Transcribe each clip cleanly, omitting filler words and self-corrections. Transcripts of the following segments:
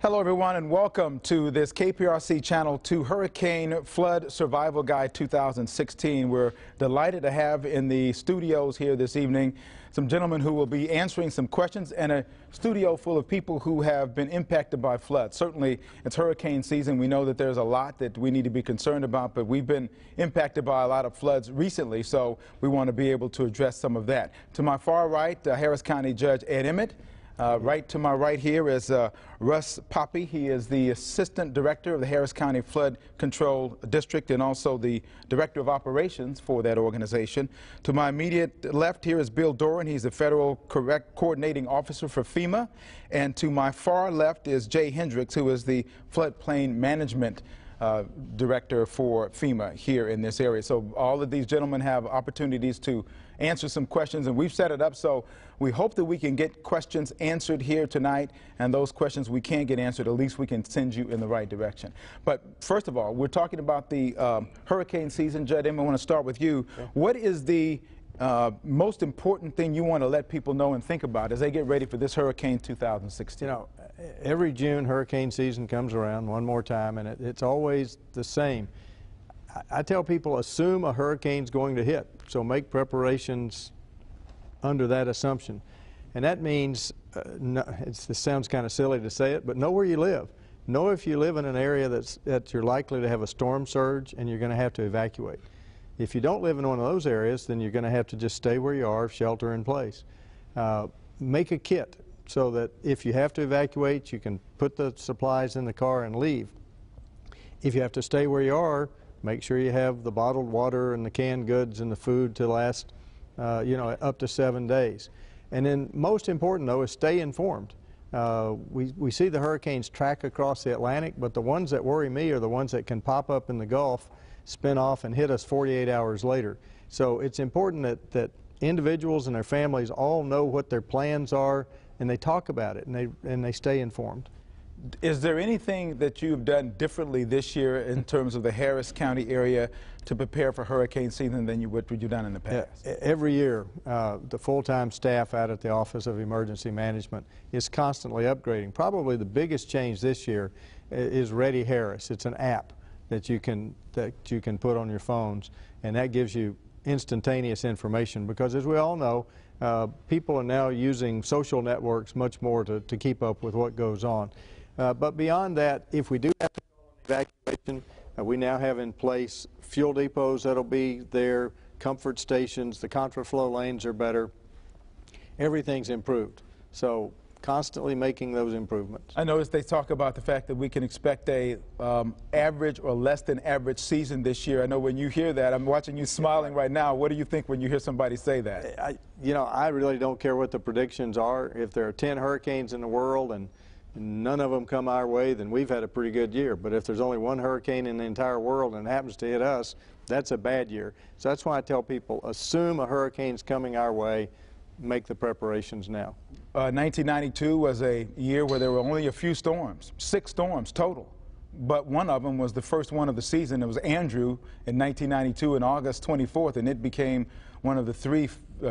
Hello everyone and welcome to this KPRC Channel 2 Hurricane Flood Survival Guide 2016. We're delighted to have in the studios here this evening some gentlemen who will be answering some questions and a studio full of people who have been impacted by floods. Certainly it's hurricane season. We know that there's a lot that we need to be concerned about, but we've been impacted by a lot of floods recently, so we want to be able to address some of that. To my far right, Harris County Judge Ed Emmett. Right to my right here is Russ Poppy. He is the Assistant Director of the Harris County Flood Control District and also the Director of Operations for that organization. To my immediate left here is Bill Doran. He's the Federal Coordinating Officer for FEMA. And to my far left is Jay Hendricks, who is the Floodplain Management Director for FEMA here in this area. So all of these gentlemen have opportunities to answer some questions, and we've set it up so we hope that we can get questions answered here tonight, and those questions we can't get answered, at least we can send you in the right direction. But first of all, we're talking about the hurricane season. Judge, I want to start with you. Okay. What is the most important thing you want to let people know and think about as they get ready for this hurricane 2016? You know, every June hurricane season comes around one more time, and it's always the same. I tell people, assume a hurricane's going to hit, so make preparations under that assumption. And that means, this sounds kind of silly to say it, but know where you live. Know if you live in an area that you're likely to have a storm surge and you're going to have to evacuate. If you don't live in one of those areas, then you're going to have to just stay where you are, shelter in place. Make a kit so that if you have to evacuate, you can put the supplies in the car and leave. If you have to stay where you are, make sure you have the bottled water and the canned goods and the food to last, up to 7 days. And then most important, though, is stay informed. We see the hurricanes track across the Atlantic, but the ones that worry me are the ones that can pop up in the Gulf, spin off, and hit us 48 hours later. So it's important that individuals and their families all know what their plans are, and they talk about it, and they stay informed. Is there anything that you've done differently this year in terms of the Harris County area to prepare for hurricane season than what you've done in the past? Every year, the full-time staff out at the Office of Emergency Management is constantly upgrading. Probably the biggest change this year is Ready Harris. It's an app that you can put on your phones, and that gives you instantaneous information, because as we all know, people are now using social networks much more to keep up with what goes on. But beyond that, if we do have to go on evacuation, we now have in place fuel depots that'll be there, comfort stations, the contraflow lanes are better. Everything's improved. So constantly making those improvements. I noticed they talk about the fact that we can expect a average or less than average season this year. I know when you hear that, I'm watching you smiling right now. What do you think when you hear somebody say that? I really don't care what the predictions are. If there are 10 hurricanes in the world and none of them come our way, then we've had a pretty good year. But if there's only one hurricane in the entire world and it happens to hit us, that's a bad year. So that's why I tell people, assume a hurricane's coming our way, make the preparations now. 1992 was a year where there were only a few storms, 6 storms total. But one of them was the first one of the season. It was Andrew in 1992 on August 24th, and it became one of the 3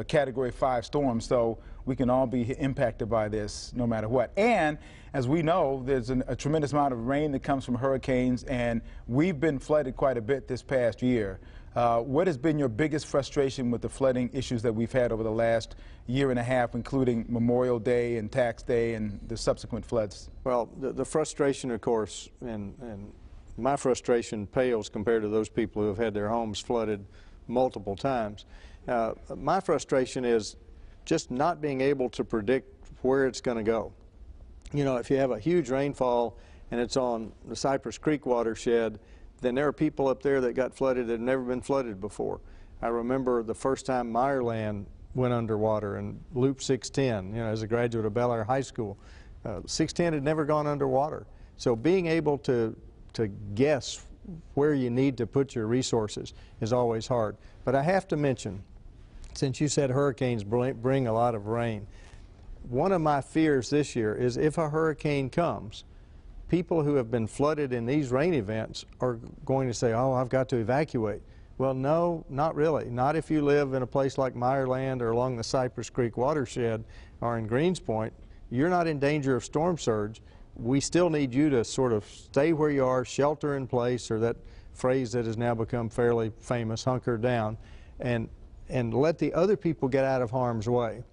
Category 5 storms. So we can all be impacted by this no matter what. And as we know, there's a tremendous amount of rain that comes from hurricanes, and we've been flooded quite a bit this past year. What has been your biggest frustration with the flooding issues that we've had over the last year and a half, including Memorial Day and Tax Day and the subsequent floods? Well, the frustration, of course, and my frustration pales compared to those people who have had their homes flooded multiple times. My frustration is just not being able to predict where it's going to go. You know, if you have a huge rainfall and it's on the Cypress Creek watershed, then there are people up there that got flooded that have never been flooded before. I remember the first time Meyerland went underwater and Loop 610, as a graduate of Bel Air High School. 610 had never gone underwater. So being able to guess where you need to put your resources is always hard. But I have to mention, since you said hurricanes bring a lot of rain, one of my fears this year is if a hurricane comes, people who have been flooded in these rain events are going to say, oh, I've got to evacuate. Well, no, not really. Not if you live in a place like Meyerland or along the Cypress Creek watershed or in Greens Point. You're not in danger of storm surge, we still need you to sort of stay where you are, shelter in place, or that phrase that has now become fairly famous, hunker down, and let the other people get out of harm's way.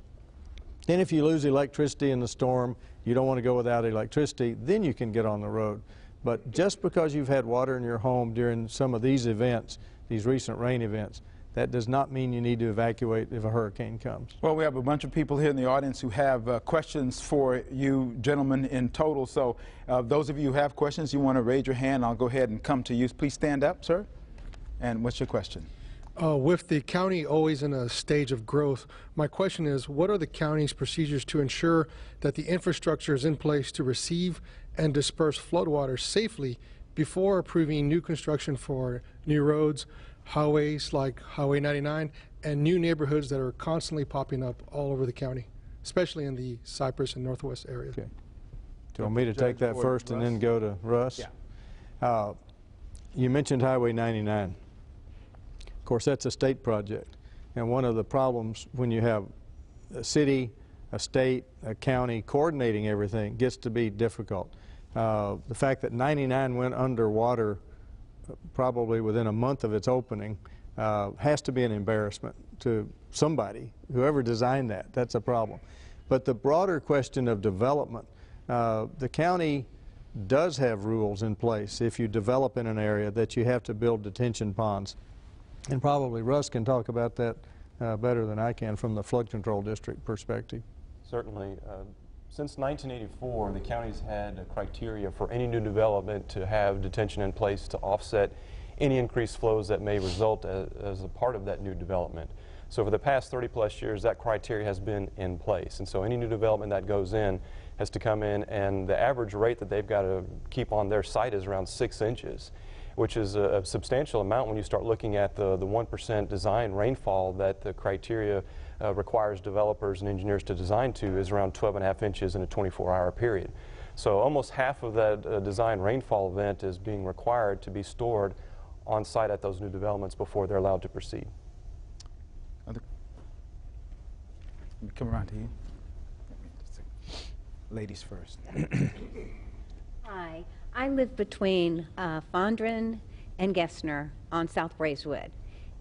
Then if you lose electricity in the storm, you don't want to go without electricity, then you can get on the road. But just because you've had water in your home during some of these events, these recent rain events, that does not mean you need to evacuate if a hurricane comes. Well, we have a bunch of people here in the audience who have questions for you gentlemen in total. So those of you who have questions, you want to raise your hand, I'll go ahead and come to you. Please stand up, sir. And what's your question? With the county always in a stage of growth, my question is, what are the county's procedures to ensure that the infrastructure is in place to receive and disperse floodwaters safely before approving new construction for new roads, highways like Highway 99, and new neighborhoods that are constantly popping up all over the county, especially in the Cypress and Northwest area? Okay. Do you want me to take that first and then go to Russ? Yeah. You mentioned Highway 99. Of course, that's a state project. And one of the problems when you have a city, a state, a county coordinating everything gets to be difficult. The fact that 99 went underwater probably within a month of its opening has to be an embarrassment to somebody, whoever designed that. That's a problem. But the broader question of development, the county does have rules in place if you develop in an area that you have to build detention ponds. And probably Russ can talk about that better than I can from the flood control district perspective. Certainly. Since 1984, the county's had a criteria for any new development to have detention in place to offset any increased flows that may result as a part of that new development. So for the past 30+ years, that criteria has been in place. And so any new development that goes in has to come in, and the average rate that they've got to keep on their site is around 6 inches, which is a substantial amount when you start looking at the 1% design rainfall that the criteria requires developers and engineers to design to is around 12.5 inches in a 24-hour period. So almost half of that design rainfall event is being required to be stored on site at those new developments before they're allowed to proceed. Let me come around to you. Ladies first. Hi, I live between Fondren and Gessner on South Braeswood,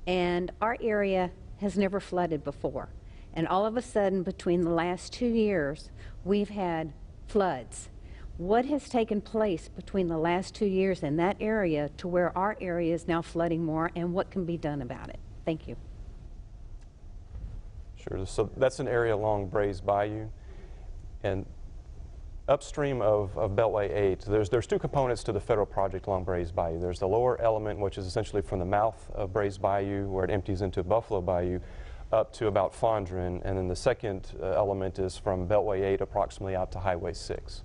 and our area has never flooded before. And all of a sudden, between the last 2 years, we've had floods. What has taken place between the last 2 years in that area to where our area is now flooding more, and what can be done about it? Thank you. Sure. So that's an area along Braes Bayou, and upstream of Beltway 8, there's two components to the federal project along Braes Bayou. There's the lower element, which is essentially from the mouth of Braes Bayou, where it empties into Buffalo Bayou, up to about Fondren, and then the second element is from Beltway 8 approximately out to Highway 6.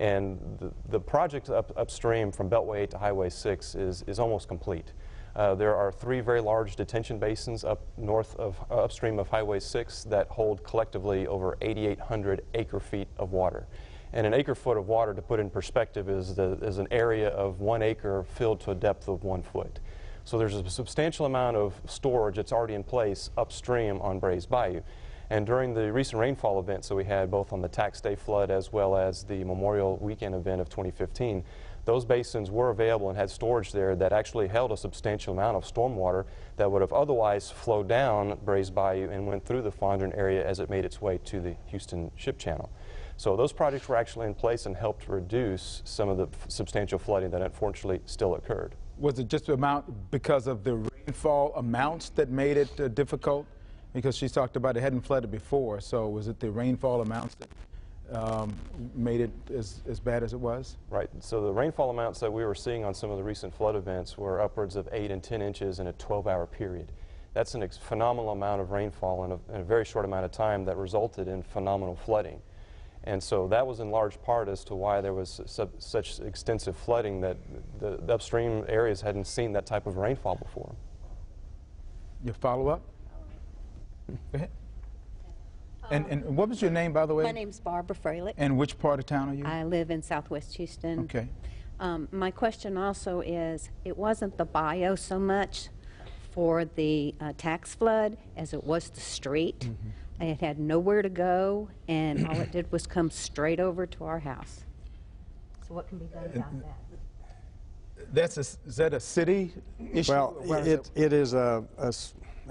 And the project upstream from Beltway 8 to Highway 6 is almost complete. There are 3 very large detention basins upstream of Highway 6 that hold collectively over 8,800 acre-feet of water. And an acre-foot of water, to put in perspective, is an area of 1 acre filled to a depth of 1 foot. So there's a substantial amount of storage that's already in place upstream on Braes Bayou. And during the recent rainfall events that we had, both on the tax day flood as well as the Memorial Weekend event of 2015, those basins were available and had storage there that actually held a substantial amount of stormwater that would have otherwise flowed down Braes Bayou and went through the Fondren area as it made its way to the Houston Ship Channel. So those projects were actually in place and helped reduce some of the substantial flooding that unfortunately still occurred. Was it just the amount because of the rainfall amounts that made it difficult? Because she talked about it hadn't flooded before, so was it the rainfall amounts that made it as bad as it was? Right. So the rainfall amounts that we were seeing on some of the recent flood events were upwards of 8 and 10 inches in a 12-hour period. That's a phenomenal amount of rainfall in a very short amount of time that resulted in phenomenal flooding. And so that was in large part as to why there was such extensive flooding, that the upstream areas hadn't seen that type of rainfall before. Your follow-up? Go ahead. And what was your name, by the way? My name's Barbara Freilich. And which part of town are you? I live in Southwest Houston. Okay. My question also is, it wasn't the bio so much for the tax flood as it was the street. Mm-hmm. It had nowhere to go, and all it did was come straight over to our house. So what can be done about that? Is that a city issue? Well, it is a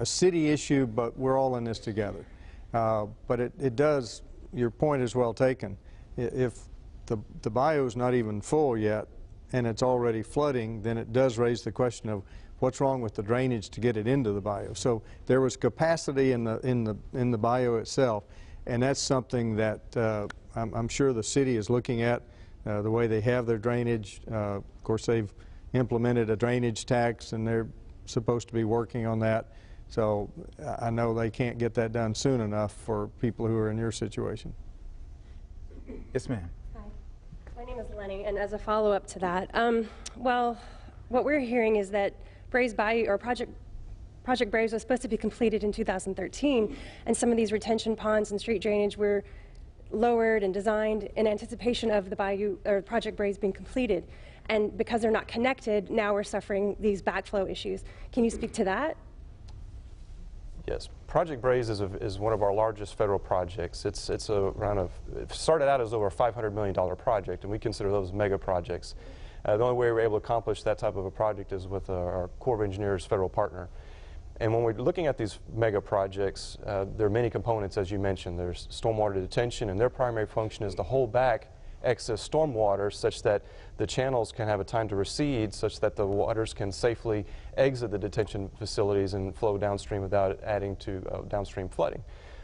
city issue, but we're all in this together. But it does, your point is well taken. If the bayou is not even full yet and it's already flooding, then it does raise the question of what's wrong with the drainage to get it into the bayou. So there was capacity in the bayou itself, and that's something that I'm sure the city is looking at, the way they have their drainage. Of course, they've implemented a drainage tax, and they're supposed to be working on that. So I know they can't get that done soon enough for people who are in your situation. Yes, ma'am. Hi, my name is Lenny, and as a follow-up to that, well, what we're hearing is that Brays Bayou, or Project Brays, was supposed to be completed in 2013, and some of these retention ponds and street drainage were lowered and designed in anticipation of the Bayou, or Project Brays, being completed. And because they're not connected, now we're suffering these backflow issues. Can you speak to that? Yes, Project Brays is one of our largest federal projects. It started out as over a $500 million project, and we consider those mega projects. The only way we're able to accomplish that type of a project is with our Corps of Engineers federal partner. And when we're looking at these mega projects, there are many components, as you mentioned. There's stormwater detention, and their primary function is to hold back excess stormwater such that the channels can have a time to recede, such that the waters can safely exit the detention facilities and flow downstream without adding to downstream flooding.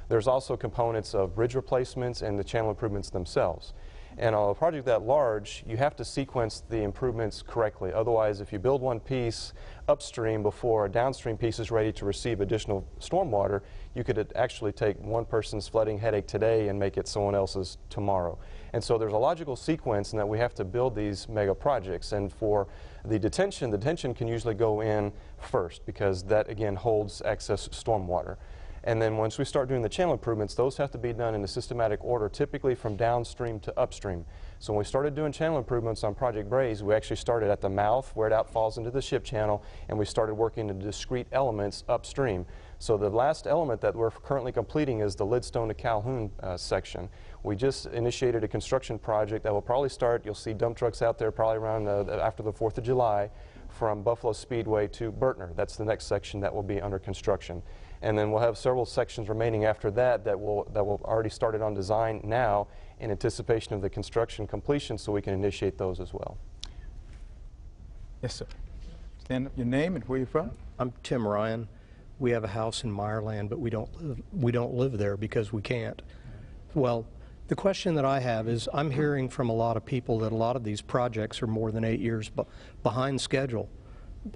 There's also components of bridge replacements and the channel improvements themselves. And on a project that large, you have to sequence the improvements correctly. Otherwise, if you build one piece upstream before a downstream piece is ready to receive additional stormwater, you could actually take one person's flooding headache today and make it someone else's tomorrow. And so there's a logical sequence in that we have to build these mega projects. And for the detention can usually go in first because that, again, holds excess stormwater. And then once we start doing the channel improvements, those have to be done in a systematic order, typically from downstream to upstream. So when we started doing channel improvements on Project Brays, we actually started at the mouth where it outfalls into the ship channel, and we started working the discrete elements upstream. So the last element that we're currently completing is the Lidstone to Calhoun section. We just initiated a construction project that will probably start, you'll see dump trucks out there probably around after the 4th of July, from Buffalo Speedway to Burtner. That's the next section that will be under construction. And then we'll have several sections remaining after that that will already started on design now in anticipation of the construction completion, so we can initiate those as well. Yes, sir. Stand up, your name and where you're from. I'm Tim Ryan. We have a house in Meyerland, but we don't live there because we can't. Well, the question that I have is, I'm hearing from a lot of people that a lot of these projects are more than 8 years behind schedule.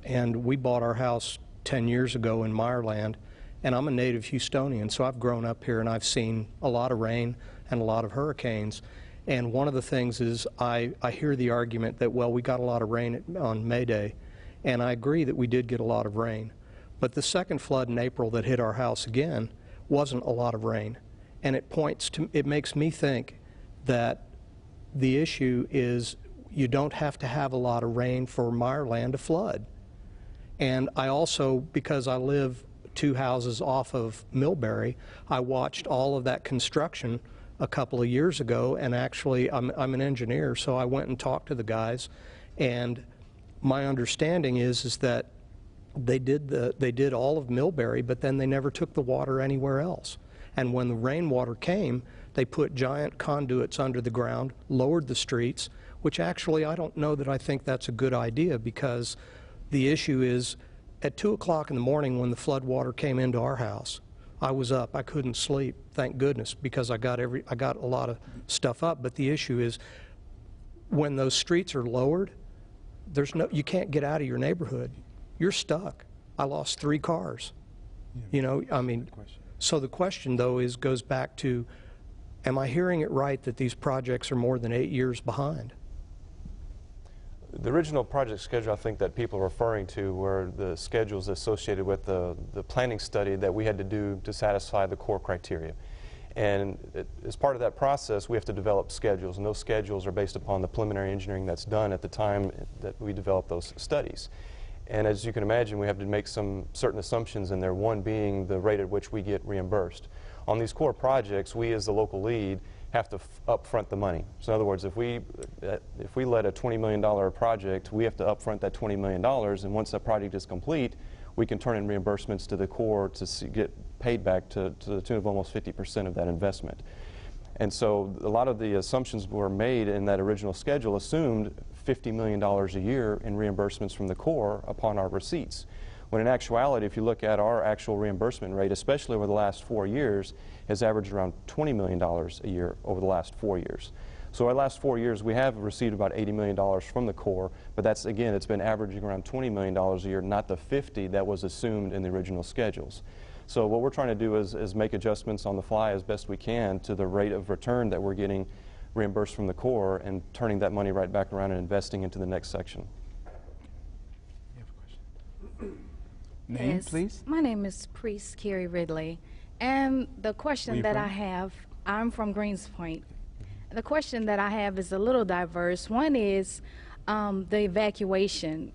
And we bought our house 10 years ago in Meyerland, and I'm a native Houstonian, so I've grown up here and I've seen a lot of rain and a lot of hurricanes. And one of the things is I hear the argument that, well, we got a lot of rain on May Day, and I agree that we did get a lot of rain. But the second flood in April that hit our house again wasn't a lot of rain. And it makes me think that the issue is you don't have to have a lot of rain for Meyerland to flood. And I also, because I live 2 houses off of Millbury, I watched all of that construction a couple of years ago, and actually I'm an engineer, so I went and talked to the guys, and my understanding is that they did all of Millbury, but then they never took the water anywhere else. And when the rainwater came, they put giant conduits under the ground, lowered the streets, which actually I don't know that I think that's a good idea, because the issue is at 2 o'clock in the morning when the flood water came into our house, I was up. I couldn't sleep, thank goodness, because I got a lot of stuff up. But the issue is when those streets are lowered, you can't get out of your neighborhood. You're stuck. I lost 3 cars. Yeah. You know, I mean, so the question though goes back to, am I hearing it right that these projects are more than 8 years behind? The original project schedule I think that people are referring to were the schedules associated with the planning study that we had to do to satisfy the core criteria. And as part of that process, we have to develop schedules, and those schedules are based upon the preliminary engineering that's done at the time that we develop those studies. And as you can imagine, we have to make some certain assumptions in there, one being the rate at which we get reimbursed. On these core projects, we as the local lead have to upfront the money. So in other words, if we let a $20 million project, we have to upfront that $20 million, and once that project is complete, we can turn in reimbursements to the Corps to get paid back to the tune of almost 50% of that investment. And so a lot of the assumptions were made in that original schedule assumed $50 million a year in reimbursements from the Corps upon our receipts. When in actuality, if you look at our actual reimbursement rate, especially over the last 4 years, has averaged around $20 million a year over the last 4 years. So our last 4 years, we have received about $80 million from the Corps, but that's, again, it's been averaging around $20 million a year, not the 50 that was assumed in the original schedules. So what we're trying to do is make adjustments on the fly as best we can to the rate of return that we're getting reimbursed from the Corps and turning that money right back around and investing into the next section. You have a question? Name, Yes. please. My name is Priest Carrie Ridley, and the question that I have, I'm from Greens Point. The question that I have is a little diverse. One is the evacuation.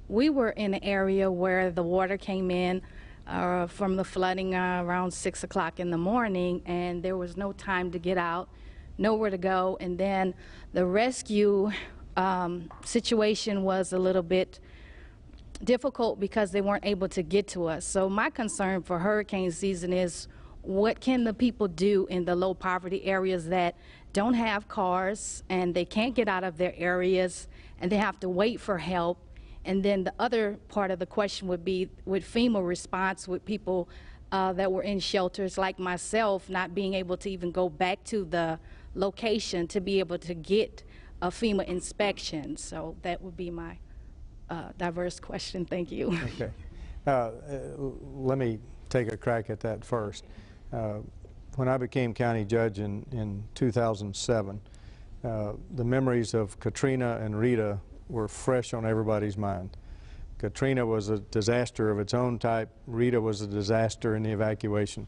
We were in an area where the water came in from the flooding around 6 o'clock in the morning, and there was no time to get out, nowhere to go, and then the rescue situation was a little bit difficult because they weren't able to get to us. So my concern for hurricane season is, what can the people do in the low poverty areas that don't have cars and they can't get out of their areas and they have to wait for help? And then the other part of the question would be, with FEMA response, with people that were in shelters like myself not being able to even go back to the location to be able to get a FEMA inspection. So that would be my diverse question. Thank you. Okay. Let me take a crack at that first. When I became county judge in 2007, the memories of Katrina and Rita were fresh on everybody's mind. Katrina was a disaster of its own type. Rita was a disaster in the evacuation.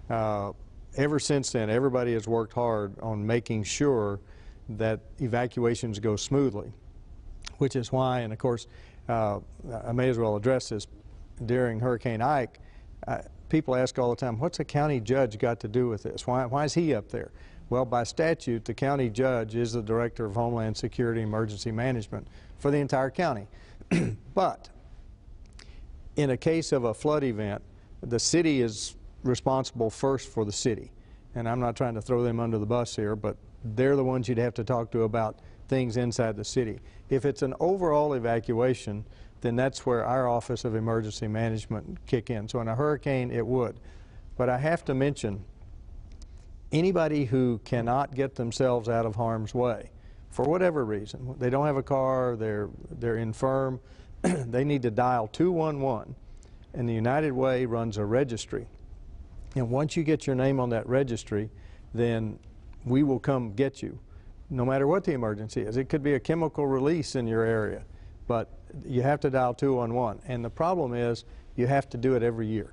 Ever since then, everybody has worked hard on making sure that evacuations go smoothly, which is why, and of course, I may as well address this. During Hurricane Ike, people ask all the time, what's a county judge got to do with this? Why is he up there? Well, by statute, the county judge is the Director of Homeland Security and Emergency Management for the entire county. But in a case of a flood event, the city is responsible first for the city. And I'm not trying to throw them under the bus here, but they're the ones you'd have to talk to about things inside the city. If it's an overall evacuation, then that's where our Office of Emergency Management kick in. So in a hurricane, it would. But I have to mention, anybody who cannot get themselves out of harm's way, for whatever reason, they don't have a car, they're infirm, they need to dial 211, and the United Way runs a registry. And once you get your name on that registry, then we will come get you, no matter what the emergency is. It could be a chemical release in your area, but you have to dial 211. And the problem is, you have to do it every year.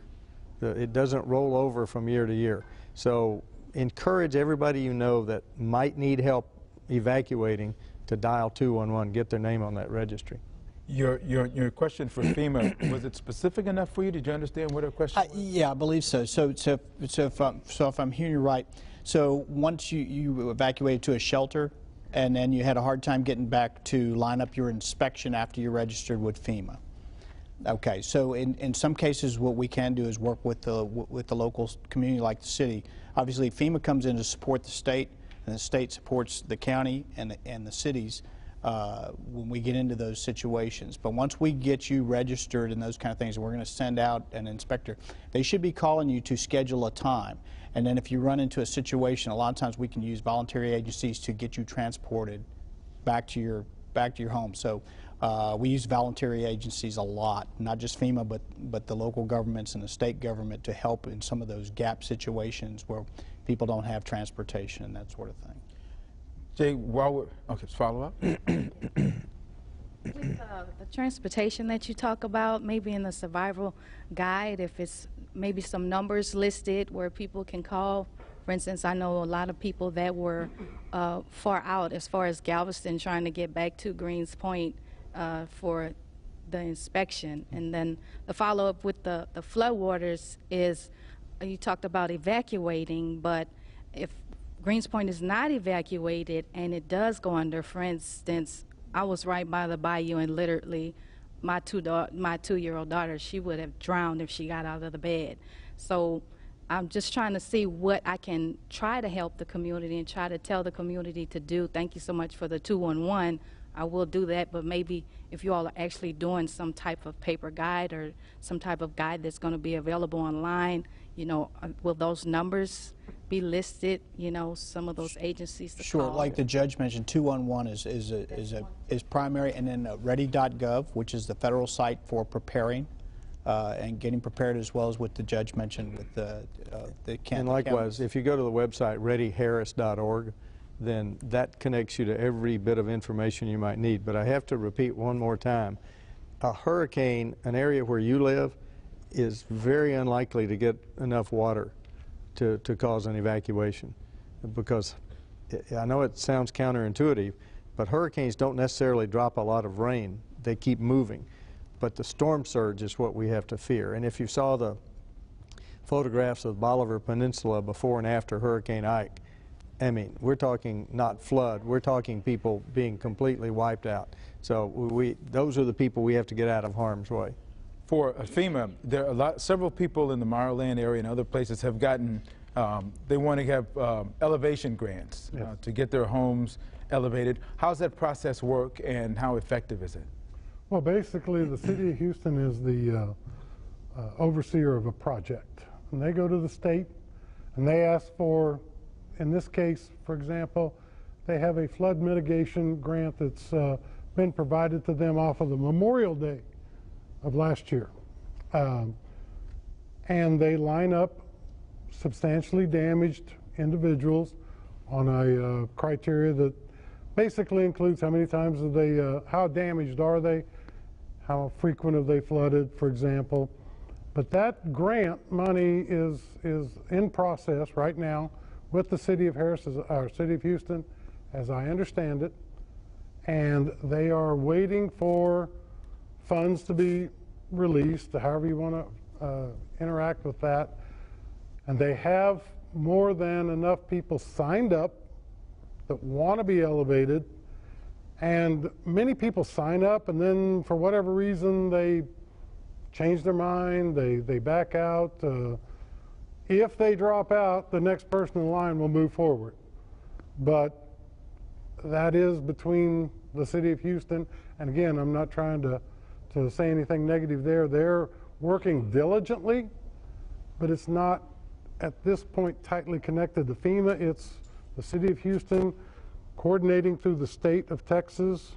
It doesn't roll over from year to year. So encourage everybody you know that might need help evacuating to dial 211, get their name on that registry. Your question for FEMA, was it specific enough for you? Did you understand what her question was? Yeah, I believe so. So if I'm hearing you right, so once you evacuated to a shelter, and then you had a hard time getting back to line up your inspection after you registered with FEMA. Okay, so in some cases what we can do is work with the local community like the city. Obviously FEMA comes in to support the state, and the state supports the county and the cities when we get into those situations. But once we get you registered and those kind of things, we're going to send out an inspector. They should be calling you to schedule a time. And then if you run into a situation, a lot of times we can use voluntary agencies to get you transported back to your home. So we use voluntary agencies a lot, not just FEMA, but the local governments and the state government to help in some of those gap situations where people don't have transportation and that sort of thing. Jay, okay, follow up. With the transportation that you talk about, maybe in the survival guide, if it's maybe some numbers listed where people can call. For instance, I know a lot of people that were far out as far as Galveston trying to get back to Greens Point for the inspection. And then the follow-up with the flood waters is, you talked about evacuating, but if Greens Point is not evacuated and it does go under, for instance, I was right by the bayou and literally my 2-year-old daughter, she would have drowned if she got out of the bed. So I'm just trying to see what I can try to help the community and try to tell the community to do. Thank you so much for the 211. I will do that, but maybe if you all are actually doing some type of paper guide or some type of guide that's going to be available online, you know, will those numbers be listed, you know, some of those agencies to Sure, call? like the judge mentioned, 211 is primary, and then ready.gov, which is the federal site for preparing and getting prepared, as well as what the judge mentioned with the And likewise, if you go to the website readyharris.org, then that connects you to every bit of information you might need. But I have to repeat one more time, a hurricane, an area where you live, is very unlikely to get enough water to cause an evacuation, because I know it sounds counterintuitive, but hurricanes don't necessarily drop a lot of rain. They keep moving. But the storm surge is what we have to fear. And if you saw the photographs of the Bolivar Peninsula before and after Hurricane Ike, I mean, we're talking not flood, we're talking people being completely wiped out. So those are the people we have to get out of harm's way. For FEMA, there are several people in the Maryland area and other places have gotten, they want to have elevation grants to get their homes elevated. How's that process work and how effective is it? Well, basically, the city of Houston is the overseer of a project. And they go to the state and they ask for, in this case, for example, they have a flood mitigation grant that's been provided to them off of the Memorial Day of last year. And they line up substantially damaged individuals on a criteria that basically includes how many times have they, how damaged are they, how frequent have they flooded, for example. But that grant money is in process right now with the city of City of Houston, as I understand it, and they are waiting for funds to be released, however you want to interact with that. And they have more than enough people signed up that want to be elevated. And many people sign up and then for whatever reason they change their mind, they back out. If they drop out, the next person in line will move forward. But that is between the city of Houston, and again, I'm not trying to say anything negative there. They're working diligently, but it's not at this point tightly connected to FEMA. It's the city of Houston coordinating through the state of Texas,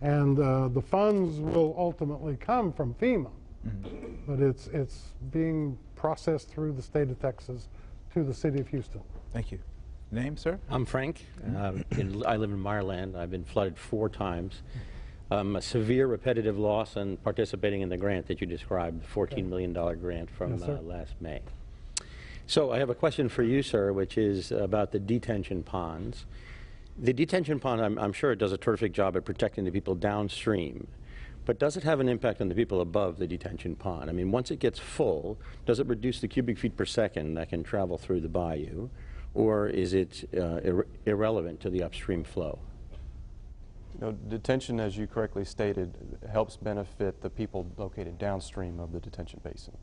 and the funds will ultimately come from FEMA. Mm-hmm. But it's being processed through the state of Texas to the city of Houston. Thank you. Name, sir? I'm Frank. I live in Meyerland. I've been flooded 4 times. A severe repetitive loss and participating in the grant that you described, the $14 million grant from last May. So I have a question for you, sir, which is about the detention ponds. The detention pond, I'm sure it does a terrific job at protecting the people downstream. But does it have an impact on the people above the detention pond? I mean, once it gets full, does it reduce the cubic feet per second that can travel through the bayou? Or is it irrelevant to the upstream flow? You know, detention, as you correctly stated, helps benefit the people located downstream of the detention basin.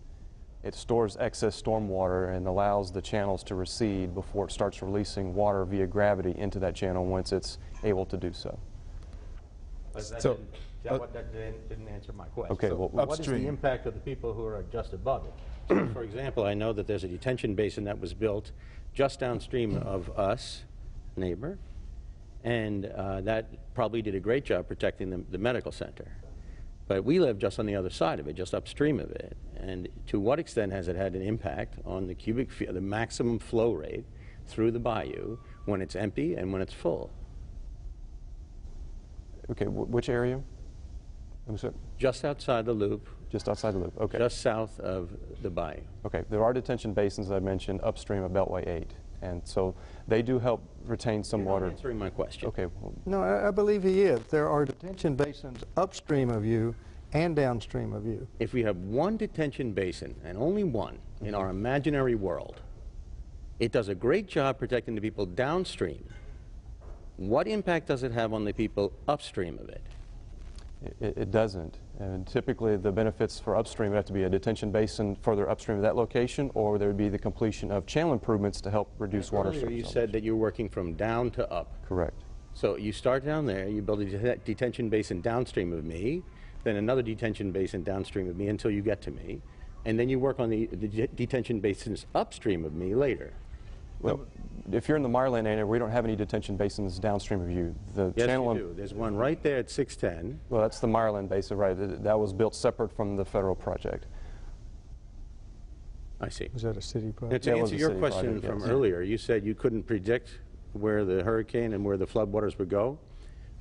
It stores excess stormwater and allows the channels to recede before it starts releasing water via gravity into that channel once it's able to do so. That didn't answer my question. Okay, so well, what is the impact of the people who are just above it? So, for example, I know that there's a detention basin that was built just downstream of us, neighbor, and that probably did a great job protecting the medical center. But we live just on the other side of it, just upstream of it. And to what extent has it had an impact on the cubic feet, the maximum flow rate through the bayou when it's empty and when it's full? Okay, which area? I'm sorry. Just outside the loop. Just outside the loop, okay. Just south of the bayou. Okay, there are detention basins, I mentioned, upstream of Beltway 8. And so they do help retain some water. You're not answering my question. Okay. No, I believe he is. There are detention basins upstream of you and downstream of you. If we have one detention basin, and only one, in our imaginary world, It does a great job protecting the people downstream. What impact does it have on the people upstream of it? It doesn't. And typically the benefits for upstream would have to be a detention basin further upstream of that location, or there would be the completion of channel improvements to help reduce water Earlier surface you levels. said that you're working from down to up. Correct. So you start down there, you build a detention basin downstream of me, then another detention basin downstream of me until you get to me, and then you work on the detention basins upstream of me later. Well, if you're in the Meyerland area, we don't have any detention basins downstream of you. The Yes, channel you do. There's one right there at 610. Well, that's the Meyerland basin, right? That was built separate from the federal project. I see. Is that a city Now, project? to That was answer a your city question project, from yes. earlier, you said you couldn't predict where the hurricane and where the floodwaters would go.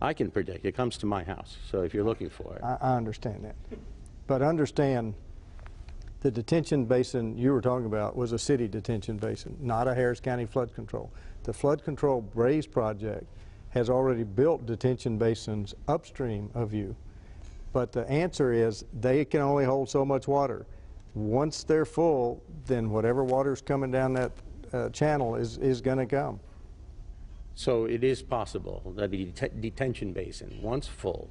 I can predict. It comes to my house. So if you're looking for it. I understand that. But understand, the detention basin you were talking about was a city detention basin, not a Harris County flood control. The flood control Braze project has already built detention basins upstream of you. But the answer is they can only hold so much water. Once they're full, then whatever water's coming down that channel is going to come. So it is possible that the detention basin, once full,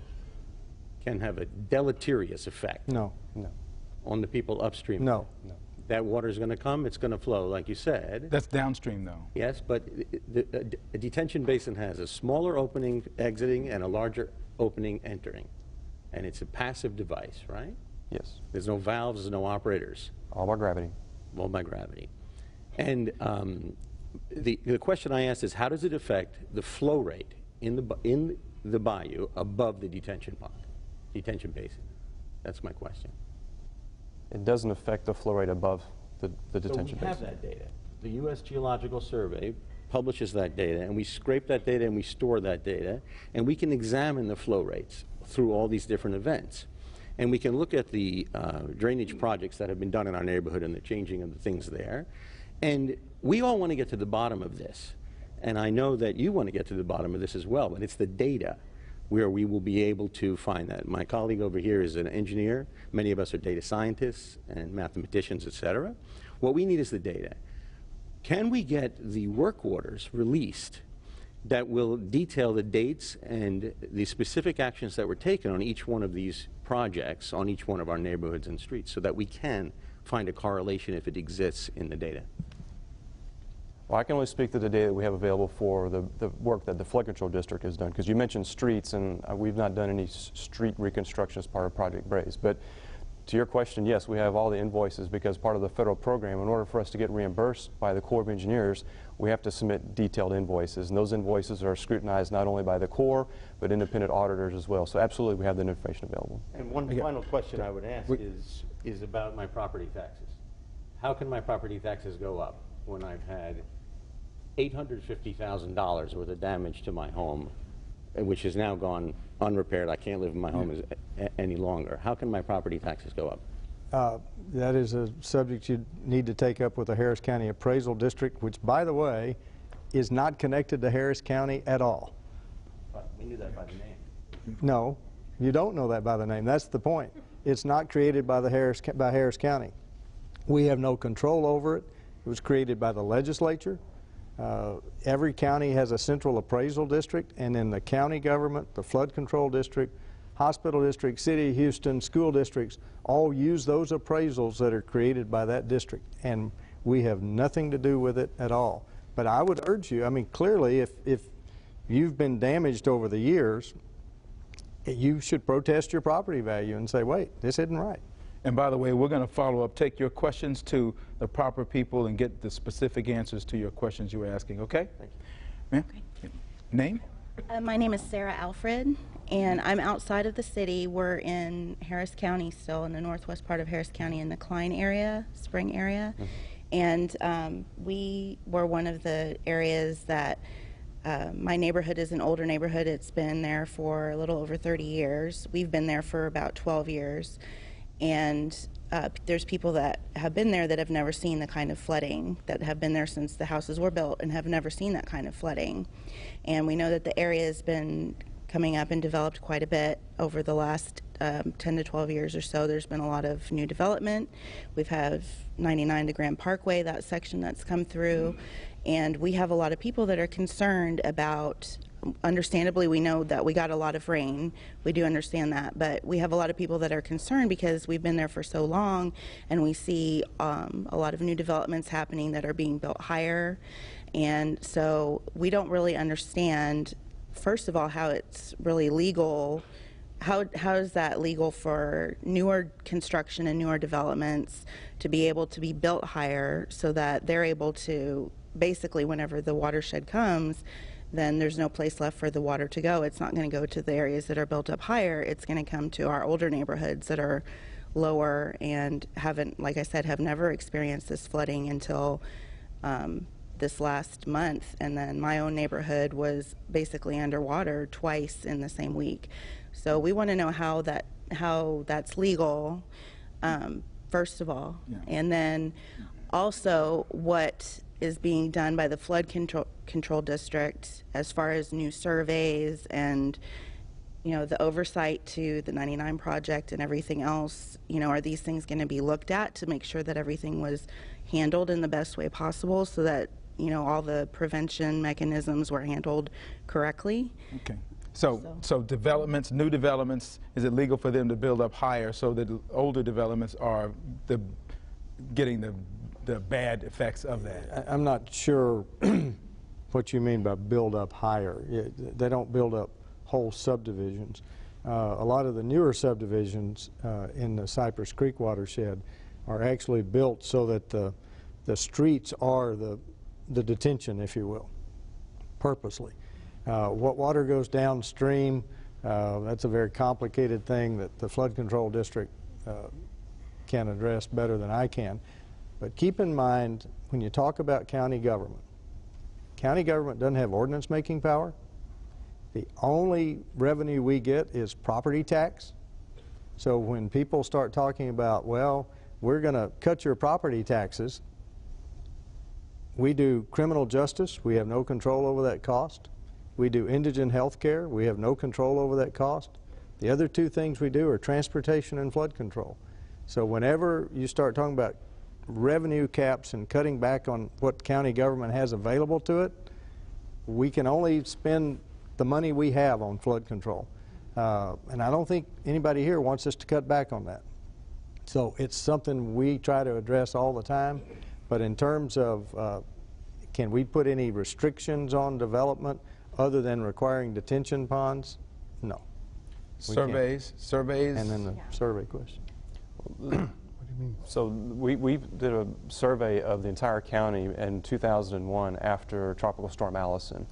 can have a deleterious effect No, on the people upstream. no. That water is going to come, it's going to flow, like you said. That's downstream, though. Yes, but a detention basin has a smaller opening exiting and a larger opening entering. And it's a passive device, right? Yes. There's no valves, there's no operators. All by gravity. All by gravity. And the question I asked is, how does it affect the flow rate in the bayou above the detention pond, detention basin? That's my question. It doesn't affect the flow rate above the detention So we have basin. that data. The U.S. Geological Survey publishes that data, and we scrape that data and we store that data, and we can examine the flow rates through all these different events. And we can look at the drainage projects that have been done in our neighborhood and the changing of the things there. And we all want to get to the bottom of this. And I know that you want to get to the bottom of this as well, but it's the data where we will be able to find that. My colleague over here is an engineer. Many of us are data scientists and mathematicians, et cetera. What we need is the data. Can we get the work orders released that will detail the dates and the specific actions that were taken on each one of these projects, on each one of our neighborhoods and streets, so that we can find a correlation if it exists in the data? Well, I can only speak to the data that we have available for the work that the Flood Control District has done, because you mentioned streets, and we've not done any street reconstruction as part of Project Braze. But to your question, yes, we have all the invoices, because part of the federal program, in order for us to get reimbursed by the Corps of Engineers, we have to submit detailed invoices, and those invoices are scrutinized not only by the Corps, but independent auditors as well. So absolutely, we have that information available. And one final question I would ask is about my property taxes. How can my property taxes go up when I've had $850,000 worth of damage to my home, which has now gone unrepaired? I can't live in my home any longer. How can my property taxes go up? That is a subject you need to take up with the Harris County Appraisal District, which, by the way, is not connected to Harris County at all. We knew that by the name. No, you don't know that by the name. That's the point. It's not created by Harris County. We have no control over it. It was created by the legislature. Every county has a central appraisal district, and then the county government, the flood control district, hospital district, city of Houston, school districts, all use those appraisals that are created by that district, and we have nothing to do with it at all. But I would urge you, I mean, clearly, if you've been damaged over the years, you should protest your property value and say, wait, this isn't right. And by the way, we're going to follow up, take your questions to the proper people and get the specific answers to your questions you were asking, okay? Thank you. Ma'am? Okay. Name? My name is Sarah Alfred, and I'm outside of the city. We're in Harris County still, in the northwest part of Harris County, in the Klein area, Spring area. Mm-hmm. And we were one of the areas that my neighborhood is an older neighborhood. It's been there for a little over 30 years. We've been there for about 12 years. And there's people that have been there that have never seen the kind of flooding, that have been there since the houses were built and have never seen that kind of flooding. And we know that the area has been coming up and developed quite a bit over the last 10 to 12 years or so. There's been a lot of new development. We've had 99 to Grand Parkway, that section that's come through, and we have a lot of people that are concerned about, understandably, we know that we got a lot of rain. We do understand that, but we have a lot of people that are concerned because we've been there for so long, and we see a lot of new developments happening that are being built higher. And so we don't really understand, first of all, how it's really legal. How is that legal for newer construction and newer developments to be able to be built higher so that they're able to, basically, whenever the watershed comes, then there's no place left for the water to go. It's not going to go to the areas that are built up higher. It's going to come to our older neighborhoods that are lower and haven't, like I said, have never experienced this flooding until this last month. And then my own neighborhood was basically underwater twice in the same week. So we want to know how that's legal, first of all, and then also what is being done by the flood control district as far as new surveys and, you know, the oversight to the 99 project and everything else. You know, are these things going to be looked at to make sure that everything was handled in the best way possible so that, you know, all the prevention mechanisms were handled correctly? Okay. So developments, new developments, is it legal for them to build up higher so that older developments are getting the bad effects of that? I'm not sure what you mean by build up higher. They don't build up whole subdivisions. A lot of the newer subdivisions in the Cypress Creek watershed are actually built so that the streets are the detention, if you will, purposely. What water goes downstream, that's a very complicated thing that the flood control district can address better than I can. But keep in mind, when you talk about county government doesn't have ordinance making power. The only revenue we get is property tax. So when people start talking about, well, we're going to cut your property taxes, we do criminal justice, we have no control over that cost. We do indigent health care, we have no control over that cost. The other two things we do are transportation and flood control. So whenever you start talking about revenue caps and cutting back on what county government has available to it, we can only spend the money we have on flood control. And I don't think anybody here wants us to cut back on that. So it's something we try to address all the time. But in terms of can we put any restrictions on development other than requiring detention ponds? No. Surveys? And then the survey question. So we did a survey of the entire county in 2001 after Tropical Storm Allison.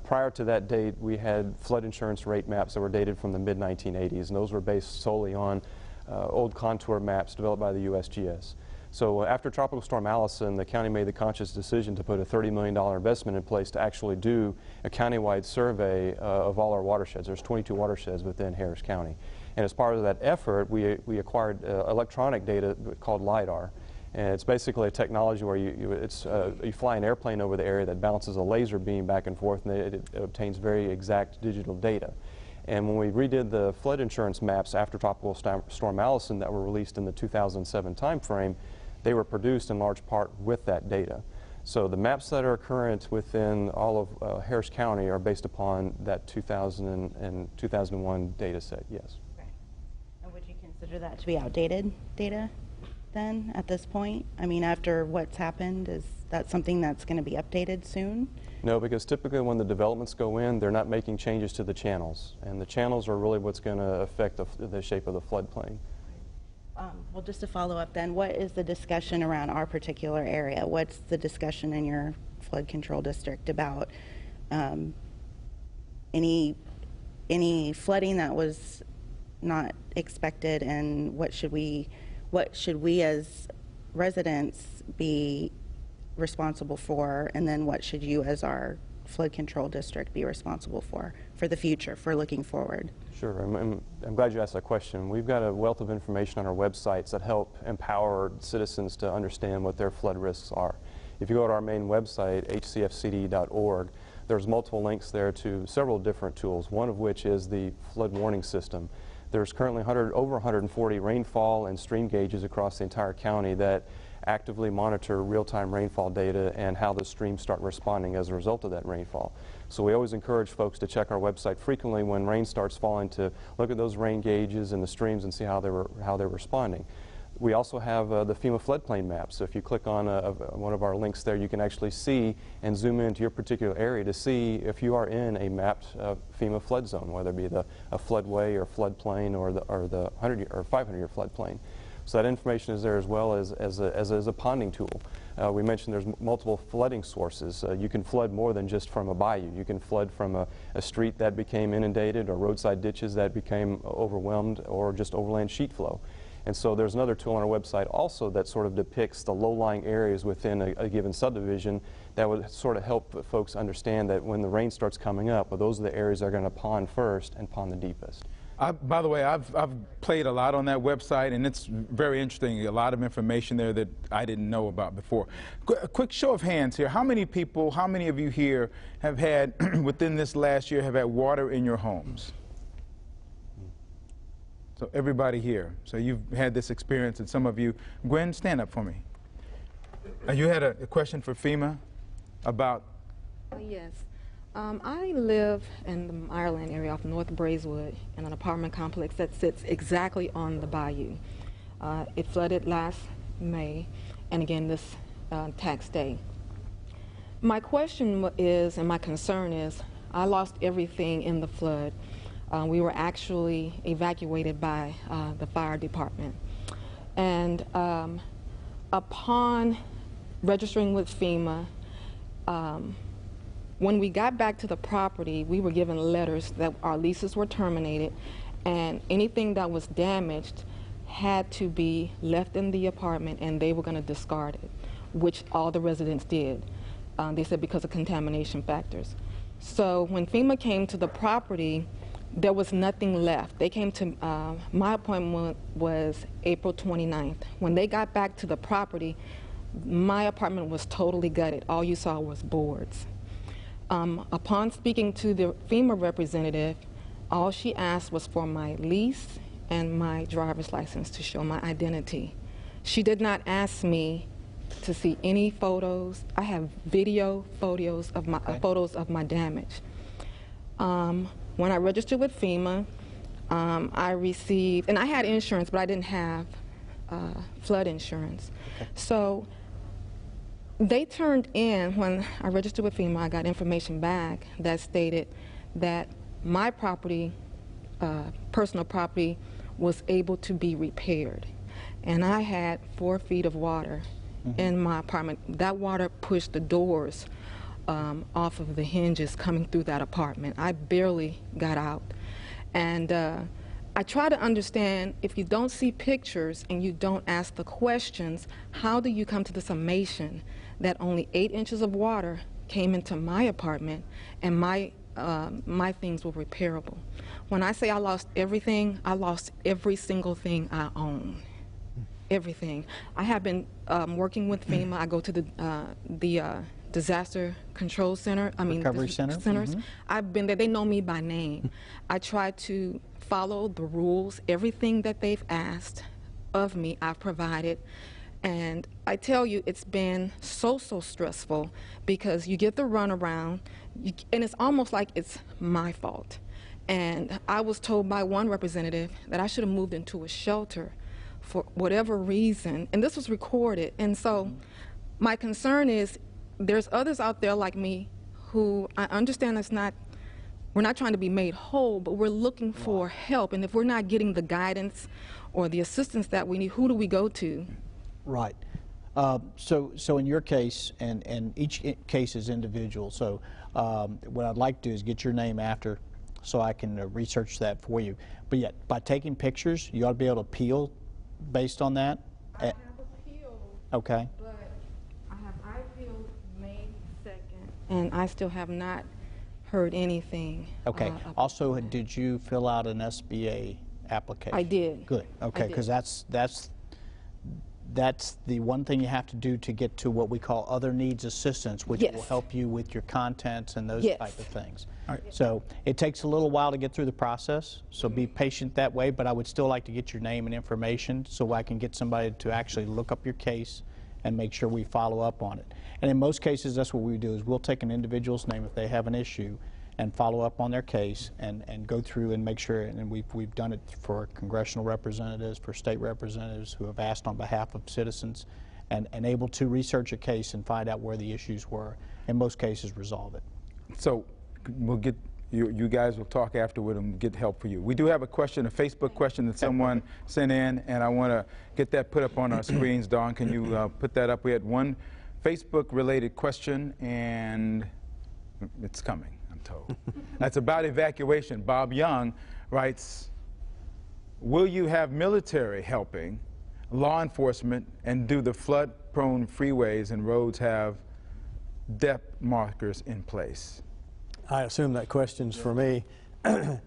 Prior to that date, we had flood insurance rate maps that were dated from the mid-1980s, and those were based solely on old contour maps developed by the USGS. So after Tropical Storm Allison, the county made the conscious decision to put a $30 million investment in place to actually do a countywide survey of all our watersheds. There's 22 watersheds within Harris County. And as part of that effort, we acquired electronic data called LIDAR. And it's basically a technology where you fly an airplane over the area that bounces a laser beam back and forth, and it obtains very exact digital data. And when we redid the flood insurance maps after Tropical Storm Allison that were released in the 2007 timeframe, they were produced in large part with that data. So the maps that are current within all of Harris County are based upon that 2000 and 2001 data set, yes. Right. And would you consider that to be outdated data then at this point? I mean, after what's happened, is that something that's going to be updated soon? No, because typically when the developments go in, they're not making changes to the channels. And the channels are really what's going to affect the shape of the floodplain. Well, just to follow up then, what is the discussion around our particular area? What's the discussion in your flood control district about any flooding that was not expected, and what should we as residents be responsible for, and then what should you as our flood control district be responsible for the future, for looking forward? Sure, I'm glad you asked that question. We've got a wealth of information on our websites that help empower citizens to understand what their flood risks are. If you go to our main website, hcfcd.org, There's multiple links there to several different tools, one of which is the flood warning system. There's currently over 140 rainfall and stream gauges across the entire county that actively monitor real-time rainfall data and how the streams start responding as a result of that rainfall. So we always encourage folks to check our website frequently when rain starts falling to look at those rain gauges and the streams and see how they're responding. We also have the FEMA floodplain map. So if you click on one of our links there, you can actually see and zoom into your particular area to see if you are in a mapped FEMA flood zone, whether it be a floodway or floodplain or the 100 or 500-year floodplain. So that information is there as well as a ponding tool. We mentioned there's multiple flooding sources. You can flood more than just from a bayou. You can flood from a street that became inundated or roadside ditches that became overwhelmed or just overland sheet flow. And so there's another tool on our website also that sort of depicts the low-lying areas within a given subdivision that would sort of help folks understand that when the rain starts coming up, well, those are the areas that are going to pond first and pond the deepest. By the way, I've played a lot on that website, and it's very interesting. A lot of information there that I didn't know about before. A quick show of hands here. How many people, how many of you here have had, within this last year, have had water in your homes? So everybody here. So you've had this experience, and some of you. Gwen, stand up for me. You had a question for FEMA about? Yes. I live in the Ireland area off North Braeswood in an apartment complex that sits exactly on the bayou. It flooded last May and again this tax day. My question is, and my concern is, I lost everything in the flood. We were actually evacuated by the fire department. And upon registering with FEMA, when we got back to the property, we were given letters that our leases were terminated and anything that was damaged had to be left in the apartment and they were going to discard it, which all the residents did. They said because of contamination factors. So when FEMA came to the property, there was nothing left. They came to, my appointment was April 29th. When they got back to the property, my apartment was totally gutted. All you saw was boards. Upon speaking to the FEMA representative, all she asked was for my lease and my driver's license to show my identity. She did not ask me to see any photos. I have video photos of my damage. When I registered with FEMA, I received, and I had insurance, but I didn't have flood insurance. Okay. So they turned in, when I registered with FEMA, I got information back that stated that my property, personal property, was able to be repaired. And I had 4 feet of water in my apartment. That water pushed the doors off of the hinges coming through that apartment. I barely got out. And I try to understand, if you don't see pictures and you don't ask the questions, how do you come to the summation that only 8 inches of water came into my apartment and my things were repairable? When I say I lost everything, I lost every single thing I own. Everything. I have been working with FEMA. I go to the disaster control center, recovery centers. I've been there. They know me by name. I try to follow the rules. Everything that they've asked of me, I've provided. And I tell you, it's been so stressful because you get the runaround, and it's almost like it's my fault. And I was told by one representative that I should have moved into a shelter for whatever reason, and this was recorded. And so my concern is, there's others out there like me who, I understand we're not trying to be made whole, but we're looking for help. And if we're not getting the guidance or the assistance that we need, who do we go to? Right. So in your case, and each case is individual, so what I'd like to do is get your name after so I can research that for you. But yet, by taking pictures, you ought to be able to appeal based on that? I have appealed. Okay. But I appealed May 2nd, and I still have not heard anything. Okay. Also, did you fill out an SBA application? I did. Good. Okay, because that's that's the one thing you have to do to get to what we call other needs assistance, which will help you with your contents and those type of things. So it takes a little while to get through the process, so be patient that way, but I would still like to get your name and information so I can get somebody to actually look up your case and make sure we follow up on it. And in most cases, that's what we do, is we'll take an individual's name if they have an issue and follow up on their case and go through and make sure, and we've done it for congressional representatives, for state representatives who have asked on behalf of citizens, and able to research a case and find out where the issues were. In most cases, resolve it. So we'll get, you guys will talk afterward and get help for you. We do have a question, a Facebook question that someone sent in, and I want to get that put up on our screens. Dawn, can you put that up? We had one Facebook-related question, and it's coming, I'm told. That's about evacuation. Bob Young writes, will you have military helping, law enforcement, and do the flood-prone freeways and roads have depth markers in place? I assume that question's for me. In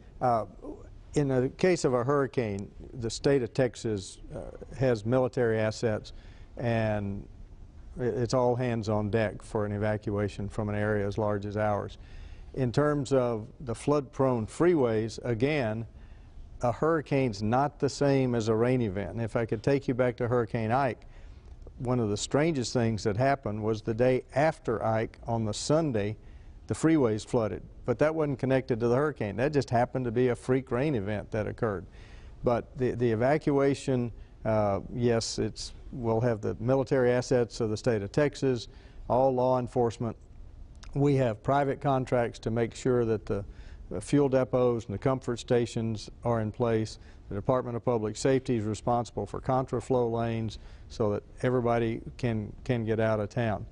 the case of a hurricane, the state of Texas has military assets, and it's all hands on deck for an evacuation from an area as large as ours. In terms of the flood-prone freeways, again, a hurricane's not the same as a rain event. And if I could take you back to Hurricane Ike, one of the strangest things that happened was the day after Ike, on the Sunday, the freeways flooded. But that wasn't connected to the hurricane. That just happened to be a freak rain event that occurred. But the evacuation, yes, we'll have the military assets of the state of Texas, all law enforcement. We have private contracts to make sure that the fuel depots and the comfort stations are in place. The Department of Public Safety is responsible for contraflow lanes so that everybody can get out of town.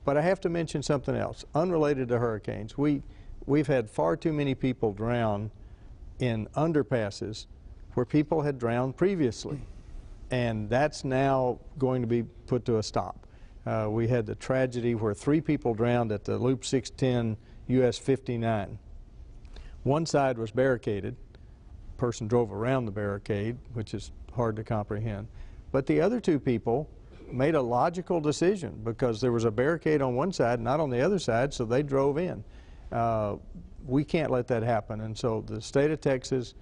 But I have to mention something else, unrelated to hurricanes. We've had far too many people drown in underpasses where people had drowned previously, and that's now going to be put to a stop. We had the tragedy where 3 people drowned at the Loop 610 US 59. One side was barricaded. A person drove around the barricade, which is hard to comprehend. But the other 2 people made a logical decision because there was a barricade on one side, not on the other side, so they drove in. We can't let that happen, and so the state of Texas,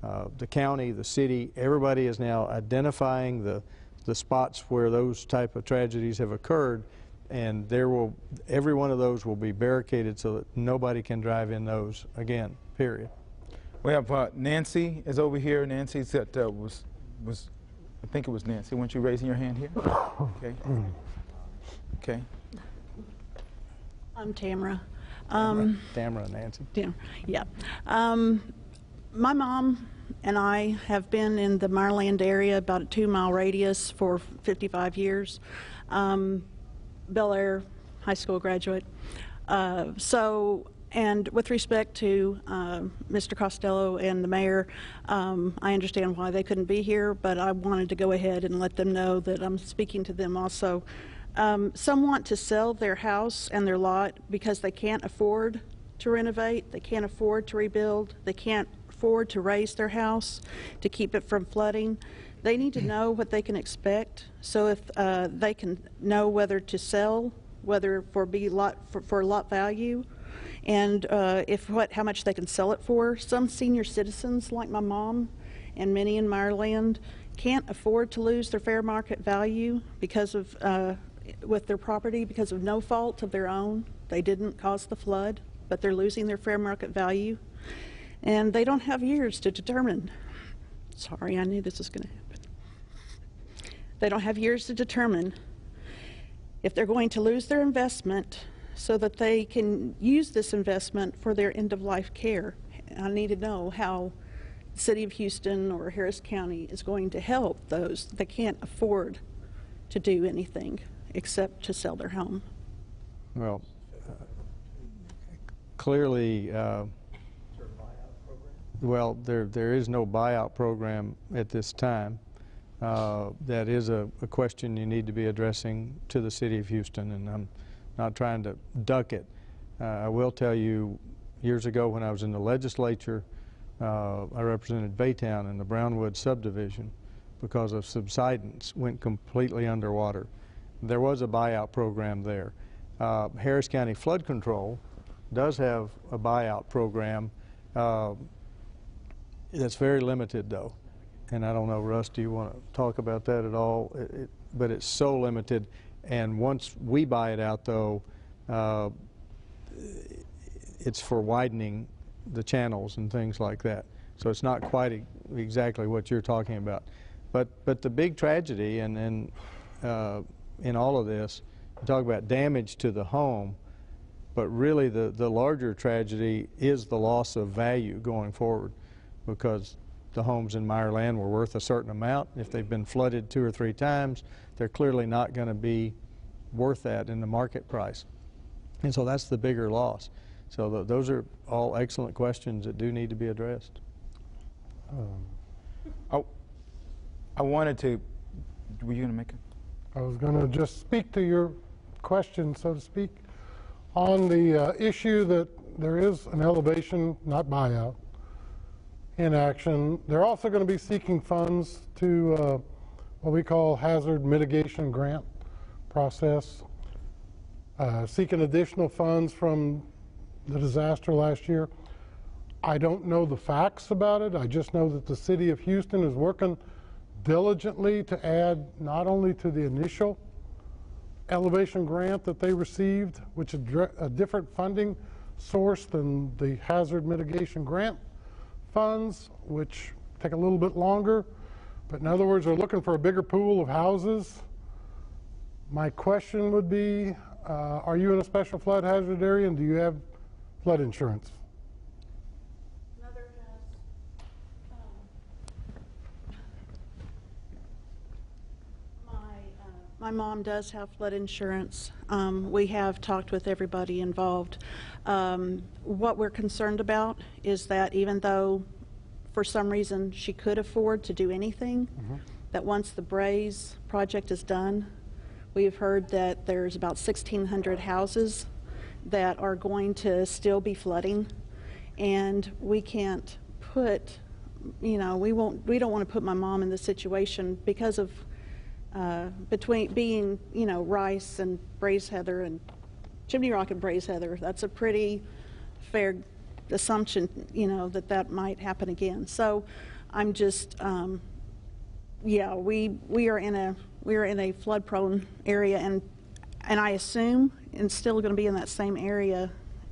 the county, the city, everybody is now identifying the spots where those type of tragedies have occurred, and every one of those will be barricaded so that nobody can drive in those again, period. We have Nancy is over here. Nancy said I think it was Nancy. Weren't you raising your hand here? Okay. Okay. I'm Tamara. Tamara, Nancy. Yeah. My mom and I have been in the Meyerland area, about a 2-mile radius, for 55 years. Bel Air high school graduate. And with respect to Mr. Costello and the mayor, I understand why they couldn't be here, but I wanted to go ahead and let them know that I'm speaking to them also. Some want to sell their house and their lot because they can't afford to renovate, they can't afford to rebuild, they can't afford to raise their house to keep it from flooding. They need to know what they can expect, so if they can know whether to sell, whether for lot value, and how much they can sell it for. Some senior citizens, like my mom and many in Meyerland, can't afford to lose their fair market value because of with their property because of no fault of their own. They didn't cause the flood, but they're losing their fair market value, and they don't have years to determine. Sorry, I knew this was going to happen. They don't have years to determine if they're going to lose their investment so that they can use this investment for their end-of-life care. I need to know how the City of Houston or Harris County is going to help those that can't afford to do anything except to sell their home. Well, clearly, well, there is no buyout program at this time. That is a question you need to be addressing to the City of Houston, and I'm not trying to duck it. I will tell you, years ago when I was in the legislature, I represented Baytown in the Brownwood subdivision. because of subsidence, went completely underwater. There was a buyout program there. Harris County Flood Control does have a buyout program that's very limited, though. And I don't know, Russ, do you want to talk about that at all? But it's so limited. And once we buy it out, though, it's for widening the channels and things like that. So it's not quite exactly what you're talking about. But the big tragedy in all of this, you talk about damage to the home, but really the larger tragedy is the loss of value going forward, because the homes in Meyerland were worth a certain amount. If they've been flooded 2 or 3 times, they're clearly not going to be worth that in the market price. And so that's the bigger loss. So those are all excellent questions that do need to be addressed. I wanted to, were you going to make it? I was going to just speak to your question, so to speak, on the issue that there is an elevation, not buyout, in action. They're also going to be seeking funds to what we call hazard mitigation grant process, seeking additional funds from the disaster last year. I don't know the facts about it. I just know that the city of Houston is working diligently to add not only to the initial elevation grant that they received, which is a different funding source than the hazard mitigation grant funds, which take a little bit longer. But in other words, they're looking for a bigger pool of houses. My question would be, are you in a special flood hazard area, and do you have flood insurance? My mom does have flood insurance. We have talked with everybody involved. What we're concerned about is that even though for some reason she could afford to do anything, that once the Braze project is done, we've heard that there's about 1,600 houses that are going to still be flooding, and we can't put, we don't want to put my mom in this situation because of between being, Rice and Braze Heather and Chimney Rock and Braze Heather. That's a pretty fair assumption, that might happen again. So I'm just, we are in a flood-prone area, and I assume it's still going to be in that same area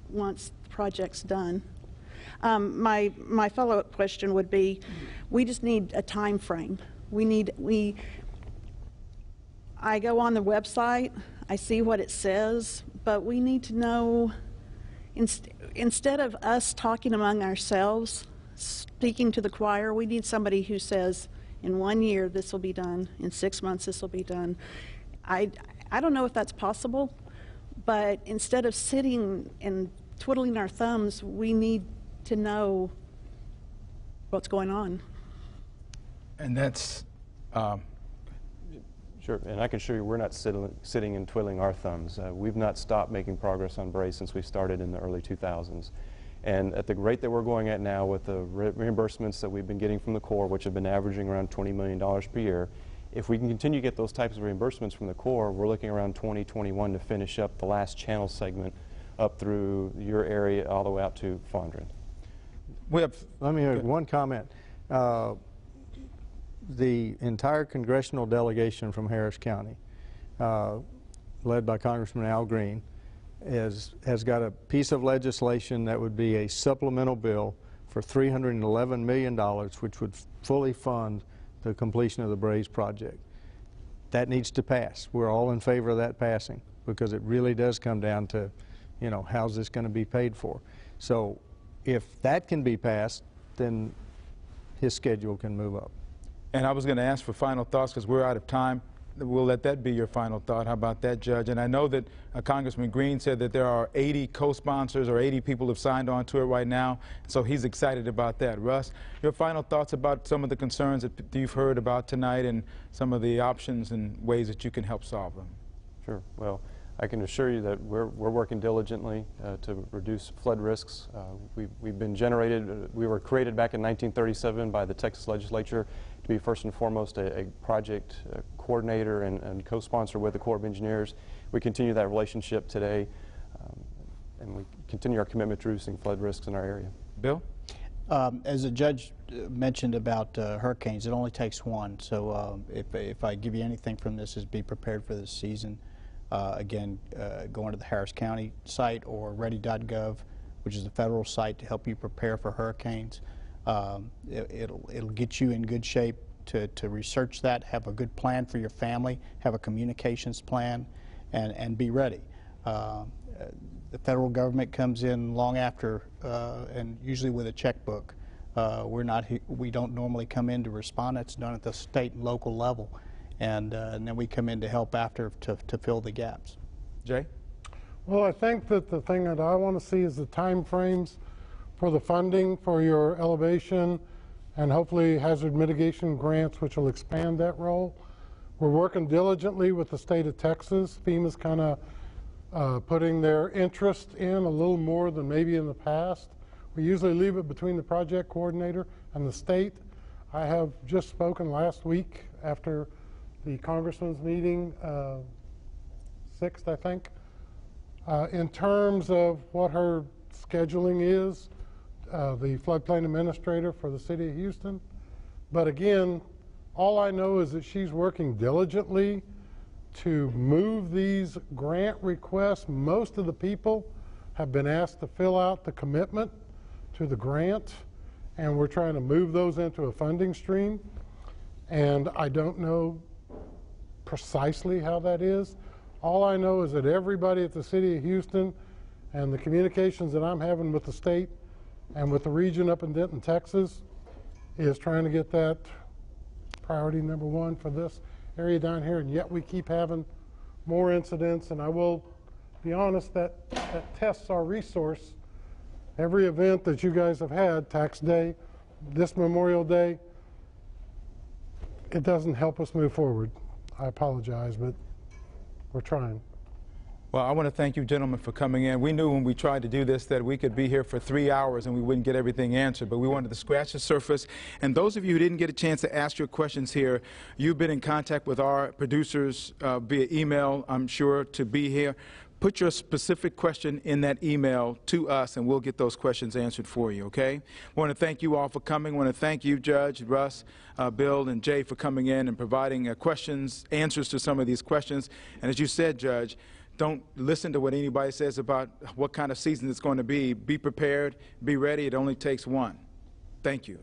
once the project's done. My follow-up question would be, we just need a time frame. I go on the website, I see what it says, but we need to know, instead of us talking among ourselves, speaking to the choir, we need somebody who says, in 1 year this will be done, in 6 months this will be done. I don't know if that's possible, but instead of sitting and twiddling our thumbs, we need to know what's going on. And that's Sure, and I can assure you we're not sitting and twiddling our thumbs. We've not stopped making progress on Braze since we started in the early 2000s. And at the rate that we're going at now with the reimbursements that we've been getting from the Corps, which have been averaging around $20 million per year, if we can continue to get those types of reimbursements from the Corps, we're looking around 2021 to finish up the last channel segment up through your area all the way out to Fondren. Let me make one comment. The entire congressional delegation from Harris County, led by Congressman Al Green, has got a piece of legislation that would be a supplemental bill for $311 million, which would fully fund the completion of the Braze project. That needs to pass. We're all in favor of that passing, because it really does come down to, how's this going to be paid for. So if that can be passed, then his schedule can move up. And I was going to ask for final thoughts because we're out of time. We'll let that be your final thought. How about that, Judge? And I know that Congressman Green said that there are 80 co-sponsors or 80 people have signed on to it right now, so he's excited about that. Russ, your final thoughts about some of the concerns that you've heard about tonight and some of the options and ways that you can help solve them? Sure. Well, I can assure you that we're working diligently to reduce flood risks. We've been we were created back in 1937 by the Texas legislature to be first and foremost a project coordinator and co-sponsor with the Corps of Engineers. We continue that relationship today, and we continue our commitment to reducing flood risks in our area. Bill? As the judge mentioned about hurricanes, it only takes one. So if I give you anything from this, is be prepared for this season. Again, going to the Harris County site or ready.gov, which is the federal site to help you prepare for hurricanes. It'll get you in good shape to research that, have a good plan for your family, have a communications plan, and be ready. The federal government comes in long after, and usually with a checkbook. We don't normally come in to respond. That's done at the state and local level. And then we come in to help after to fill the gaps. Jay? Well, I think that the thing that I want to see is the time frames for the funding for your elevation and hopefully hazard mitigation grants, which will expand that role. We're working diligently with the state of Texas. FEMA's kind of putting their interest in a little more than maybe in the past. We usually leave it between the project coordinator and the state. I have just spoken last week after the congressman's meeting, 6th, I think, in terms of what her scheduling is, the floodplain administrator for the city of Houston. But again, all I know is that she's working diligently to move these grant requests. Most of the people have been asked to fill out the commitment to the grant, and we're trying to move those into a funding stream. And I don't know precisely how that is. All I know is that everybody at the city of Houston and the communications that I'm having with the state and with the region up in Denton, Texas, is trying to get that priority number one for this area down here, and yet we keep having more incidents. And I will be honest, that tests our resource. Every event that you guys have had, Tax Day, this Memorial Day, it doesn't help us move forward. I apologize, but we're trying. Well, I want to thank you gentlemen for coming in. We knew when we tried to do this that we could be here for 3 hours and we wouldn't get everything answered, but we wanted to scratch the surface. And those of you who didn't get a chance to ask your questions here, you've been in contact with our producers via email, I'm sure, to be here. Put your specific question in that email to us, and we'll get those questions answered for you, okay? I want to thank you all for coming. I want to thank you, Judge, Russ, Bill, and Jay, for coming in and providing answers to some of these questions. And as you said, Judge, don't listen to what anybody says about what kind of season it's going to be. Be prepared, be ready. It only takes one. Thank you.